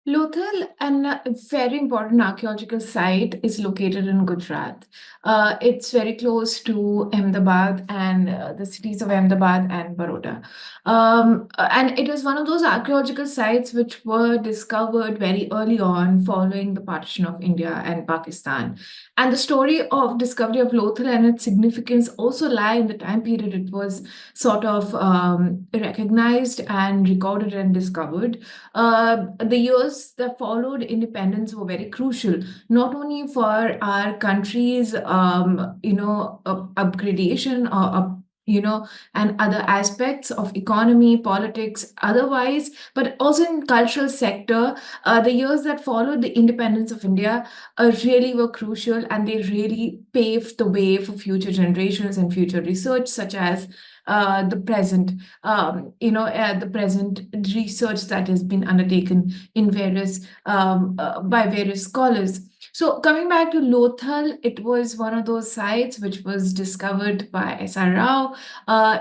Lothal, a very important archaeological site, is located in Gujarat. It's very close to Ahmedabad and the cities of Ahmedabad and Baroda. And it is one of those archaeological sites which were discovered very early on following the partition of India and Pakistan. And the story of discovery of Lothal and its significance also lie in the time period it was sort of recognized and recorded and discovered. The years that followed independence were very crucial, not only for our country's, upgradation or and other aspects of economy, politics, otherwise, but also in cultural sector. The years that followed the independence of India really were crucial, and they really paved the way for future generations and future research, such as the present the present research that has been undertaken in various by various scholars. So coming back to Lothal, it was one of those sites which was discovered by SR Rao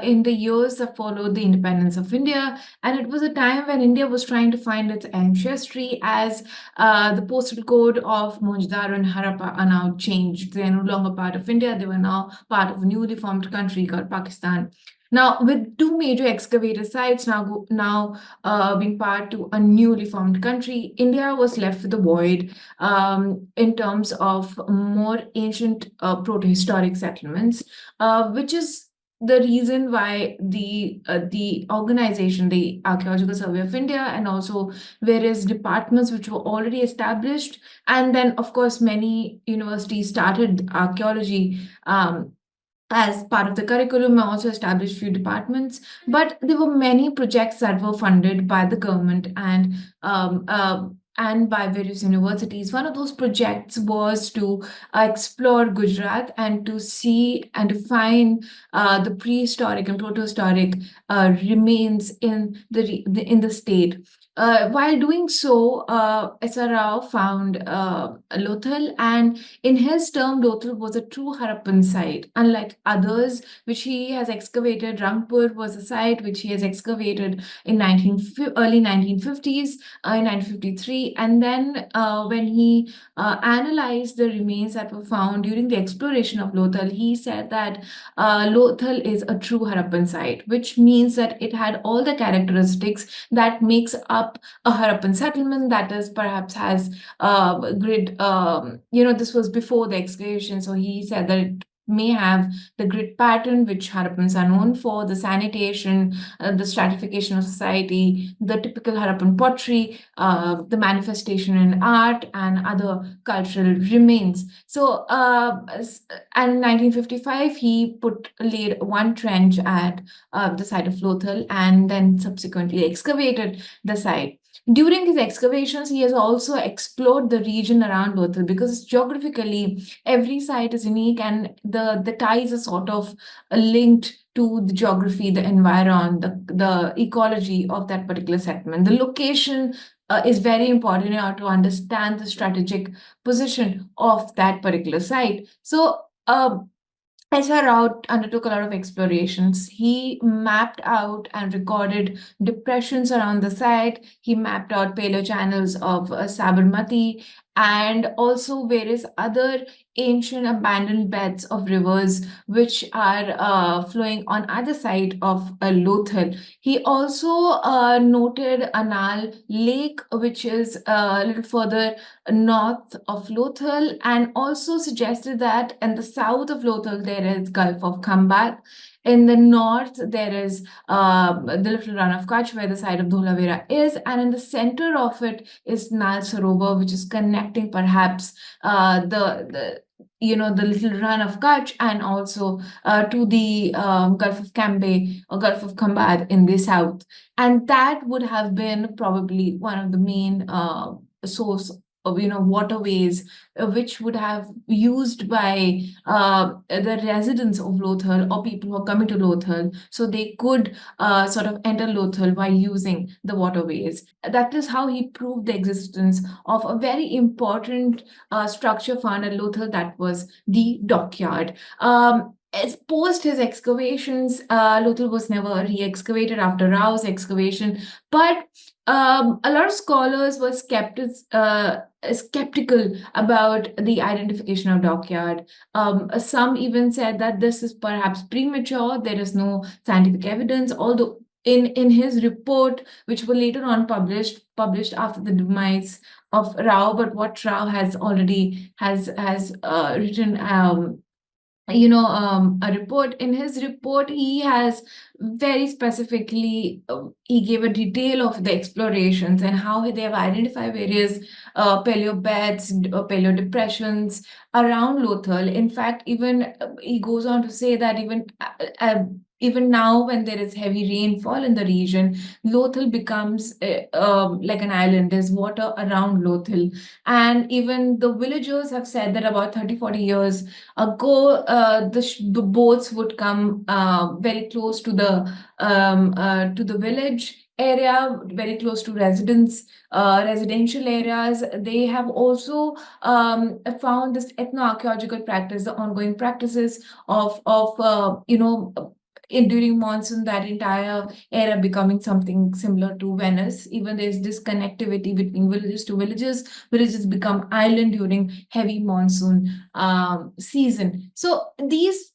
in the years that followed the independence of India, and it was a time when India was trying to find its ancestry, as the postal code of Mohenjo-daro and Harappa are now changed. They are no longer part of India; they were now part of a newly formed country called Pakistan. Now, with two major excavator sites now being part to a newly formed country, India was left with a void in terms of more ancient proto-historic settlements, which is the reason why the organization, the Archaeological Survey of India, and also various departments which were already established, and then of course many universities started archaeology as part of the curriculum. I also established few departments, but there were many projects that were funded by the government and by various universities. One of those projects was to explore Gujarat and to see and to find the prehistoric and protohistoric remains in the state. While doing so, SR Rao found Lothal, and in his term, Lothal was a true Harappan site. Unlike others, which he has excavated, Rangpur was a site which he has excavated in early 1950s, in 1953. And then when he analyzed the remains that were found during the exploration of Lothal, he said that Lothal is a true Harappan site, which means that it had all the characteristics that makes up a Harappan settlement, that is perhaps has grid. This was before the excavation, so he said that it may have the grid pattern which Harappans are known for, the sanitation, the stratification of society, the typical Harappan pottery, the manifestation in art, and other cultural remains. So, and in 1955, he laid one trench at the site of Lothal, and then subsequently excavated the site. During his excavations, he has also explored the region around Lothal, because geographically every site is unique, and the ties are sort of linked to the geography, the environment, the ecology of that particular settlement. The location is very important in order to understand the strategic position of that particular site. So, SR Rao undertook a lot of explorations. He mapped out and recorded depressions around the site. He mapped out paleochannels of Sabarmati, and also various other ancient abandoned beds of rivers which are flowing on either side of Lothal. He also noted Anal Lake, which is a little further north of Lothal, and also suggested that in the south of Lothal there is Gulf of Khambat. In the north, there is the little run of Kutch, where the site of Dholavira is, and in the center of it is Nal Sarovar, which is connecting perhaps the little run of Kutch, and also to the Gulf of Cambay or Gulf of Khambat in the south. And that would have been probably one of the main source of waterways which would have used by the residents of Lothal, or people who are coming to Lothal, so they could sort of enter Lothal by using the waterways. That is how he proved the existence of a very important structure found at Lothal, that was the dockyard. as post his excavations, Lothal was never re-excavated after Rao's excavation, but a lot of scholars were skeptical about the identification of dockyard. Some even said that this is perhaps premature. There is no scientific evidence, although in his report, which were later on published after the demise of Rao, but what Rao has already has written a report. In his report, he has very specifically he gave a detail of the explorations and how they have identified various paleobeds, paleo depressions around Lothal. In fact, even he goes on to say that even now, when there is heavy rainfall in the region, Lothal becomes like an island. There's water around Lothal. And even the villagers have said that about 30-40 years ago, the boats would come very close to the village area, very close to residential areas. They have also found this ethno-archaeological practice, the ongoing practices of during monsoon, that entire area becoming something similar to Venice. Even there's this connectivity between villages to villages. Villages become island during heavy monsoon season. So these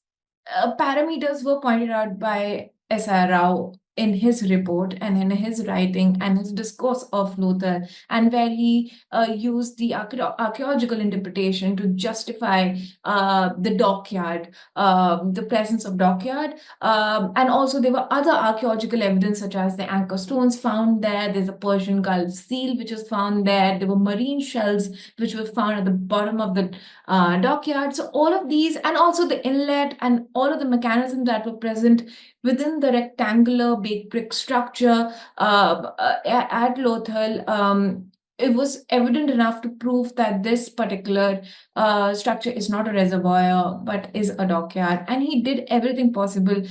parameters were pointed out by SR Rao in his report and in his writing and his discourse of Lothal, and where he used the archaeological interpretation to justify the dockyard, the presence of dockyard. And also there were other archaeological evidence such as the anchor stones found there. There's a Persian Gulf seal which was found there. There were marine shells which were found at the bottom of the dockyard. So all of these, and also the inlet and all of the mechanisms that were present within the rectangular baked brick structure at Lothal, it was evident enough to prove that this particular structure is not a reservoir, but is a dockyard. And he did everything possible,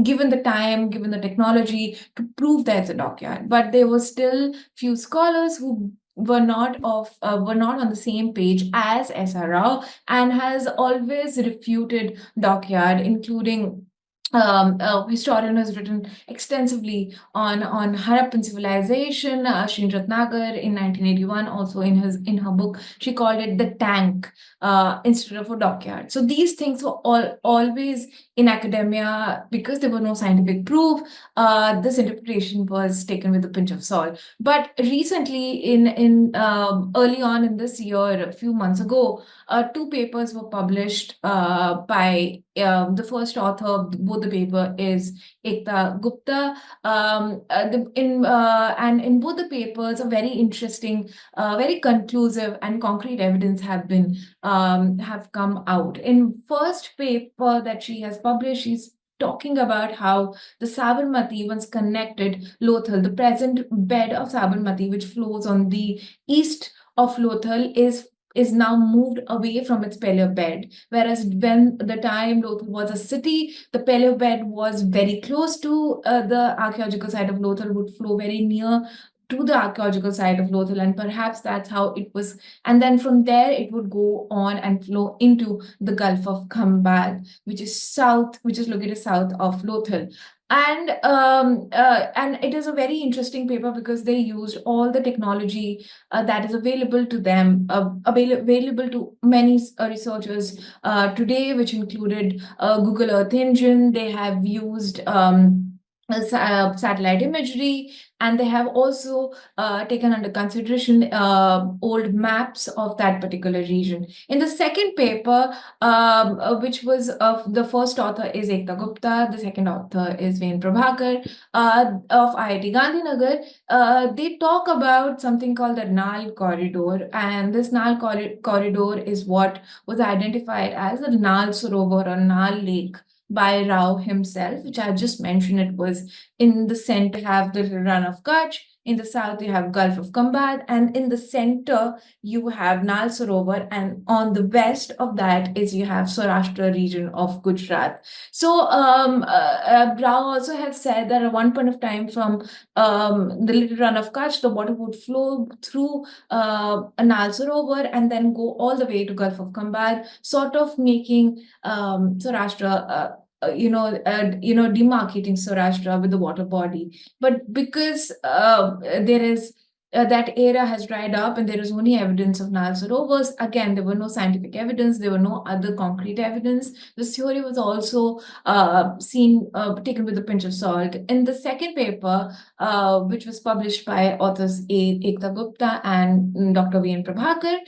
given the time, given the technology, to prove that it's a dockyard. But there were still few scholars who were not on the same page as SR Rao, and has always refuted dockyard, including a historian has written extensively on Harappan civilization, Srinrat Nagar in 1981. Also in her book, she called it the tank instead of a dockyard. So these things were always in academia, because there were no scientific proof. This interpretation was taken with a pinch of salt. But recently, in early on in this year, a few months ago, two papers were published by the first author of both the paper is Ekta Gupta. And in both the papers, a very interesting, very conclusive and concrete evidence have come out. In first paper that she has published, she's talking about how the Sabarmati once connected Lothal. The present bed of Sabarmati, which flows on the east of Lothal, is now moved away from its paleo bed. Whereas when the time Lothal was a city, the paleo bed was very close to the archaeological site of Lothal, would flow very near to the archaeological site of Lothal, and perhaps that's how it was. And then from there, it would go on and flow into the Gulf of Khambhat, which is located south of Lothal. And it is a very interesting paper because they used all the technology that is available to them, available to many researchers today, which included Google Earth Engine. They have used satellite imagery, and they have also taken under consideration old maps of that particular region. In the second paper, which was of the first author is Ekta Gupta, the second author is Ven Prabhakar of IIT Gandhinagar, they talk about something called the Nal Corridor, and this Nal Corridor is what was identified as the Nal Sarovar or Nal Lake by Rao himself, which I just mentioned. It was in the center, have the run of Kutch, In the south, you have Gulf of Kambad, and in the center, you have Nal Sarovar, and on the west of that is you have Saurashtra region of Gujarat. So Rao also has said that at one point of time, from the little run of Kutch, the water would flow through Nal Sarovar and then go all the way to Gulf of Kambad, sort of making Saurashtra. Demarcating Saurashtra with the water body. But because there is that era has dried up and there is only evidence of Nile Sarovars, again, there were no scientific evidence, there were no other concrete evidence. This theory was also taken with a pinch of salt. In the second paper, which was published by authors Ekta Gupta and Dr. V.N. Prabhakar,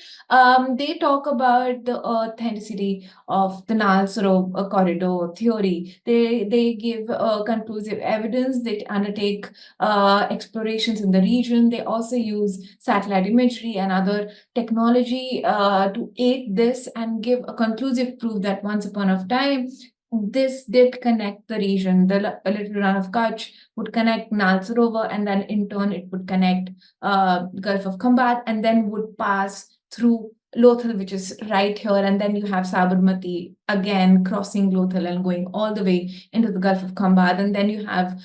they talk about the authenticity of the Nile Sarovar corridor theory. They give conclusive evidence. They undertake explorations in the region. They also use satellite imagery and other technology to aid this and give a conclusive proof that once upon a time, this did connect the region. The little run of Kutch would connect Nal Sarovar, and then in turn it would connect Gulf of Khambat, and then would pass through Lothal, which is right here, and then you have Sabarmati again crossing Lothal and going all the way into the Gulf of Khambat, and then you have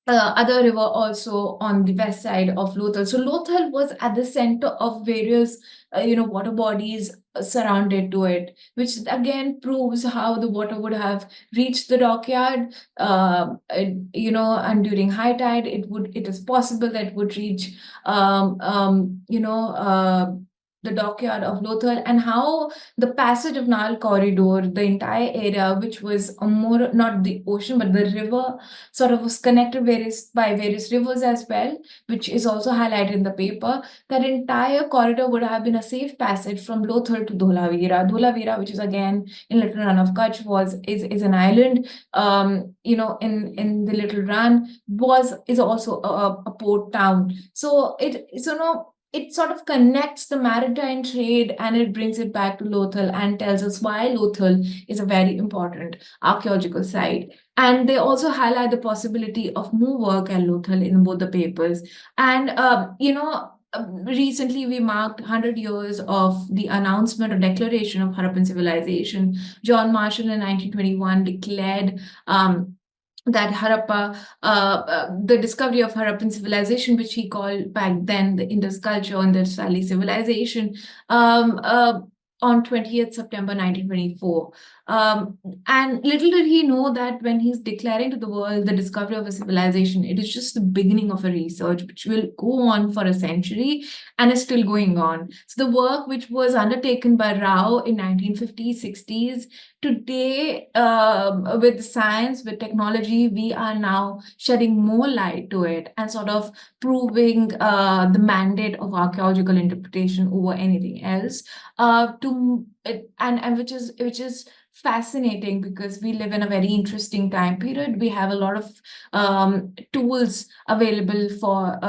other river also on the west side of Lothal. So Lothal was at the center of various, water bodies surrounded to it, which again proves how the water would have reached the dockyard. And during high tide, it is possible that it would reach, the dockyard of Lothal, and how the passage of Nile corridor, the entire area, which was more not the ocean but the river, sort of was connected by various rivers as well, which is also highlighted in the paper. That entire corridor would have been a safe passage from Lothal to Dholavira. Dholavira, which is again in Little Run of Kutch, is an island. In the Little Run is also a port town. So it sort of connects the maritime trade and it brings it back to Lothal and tells us why Lothal is a very important archaeological site. And they also highlight the possibility of more work at Lothal in both the papers. And, recently we marked 100 years of the announcement or declaration of Harappan civilization. John Marshall in 1921 declared that the discovery of Harappan civilization, which he called back then the Indus culture and the Indus Valley civilization, on 20th September 1924. And little did he know that when he's declaring to the world the discovery of a civilization, it is just the beginning of a research which will go on for a century and is still going on. So the work which was undertaken by Rao in 1950s, 60s, today, with science, with technology, we are now shedding more light to it and sort of proving the mandate of archaeological interpretation over anything else. Which is fascinating because we live in a very interesting time period. We have a lot of tools available for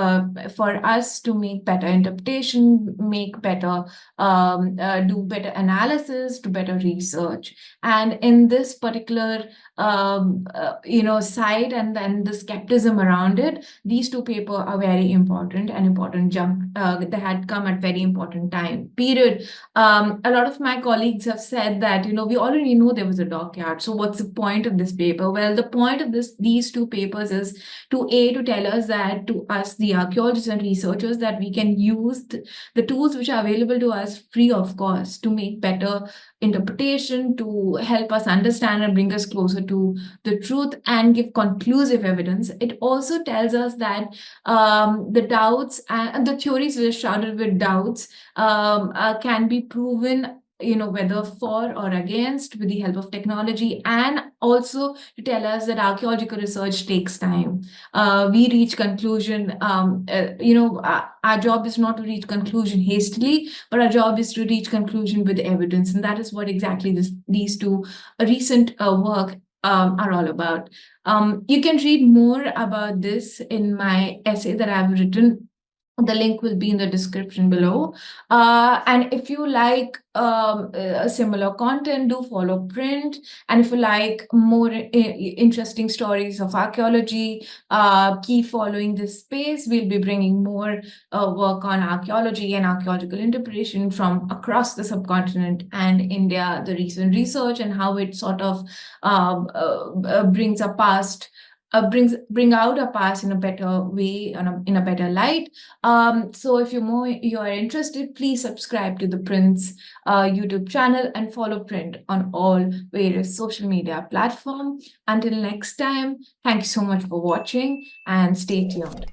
us to make better interpretation, make better do better analysis, do better research. And in this particular site and then the skepticism around it, these two papers are very important, an important jump that had come at very important time period. A lot of my colleagues have said that, we already know there was a dockyard. So what's the point of this paper? Well, the point of these two papers is to tell us that, to us, the archaeologists and researchers, that we can use the tools which are available to us free of cost to make better interpretation, to help us understand and bring us closer to the truth and give conclusive evidence. It also tells us that the doubts and the theories which are shrouded with doubts can be proven, whether for or against, with the help of technology, and also to tell us that archaeological research takes time. We reach conclusion, our job is not to reach conclusion hastily, but our job is to reach conclusion with evidence. And that is what exactly these two recent work are all about. You can read more about this in my essay that I've written The link will be in the description below. And if you like a similar content, do follow Print. And if you like more interesting stories of archaeology, keep following this space. We'll be bringing more work on archaeology and archaeological interpretation from across the subcontinent and India, the recent research and how it sort of brings a past. Bring out a past in a better way, in a better light. So if you are interested, please subscribe to the Print's YouTube channel and follow Print on all various social media platforms. Until next time, thank you so much for watching and stay tuned.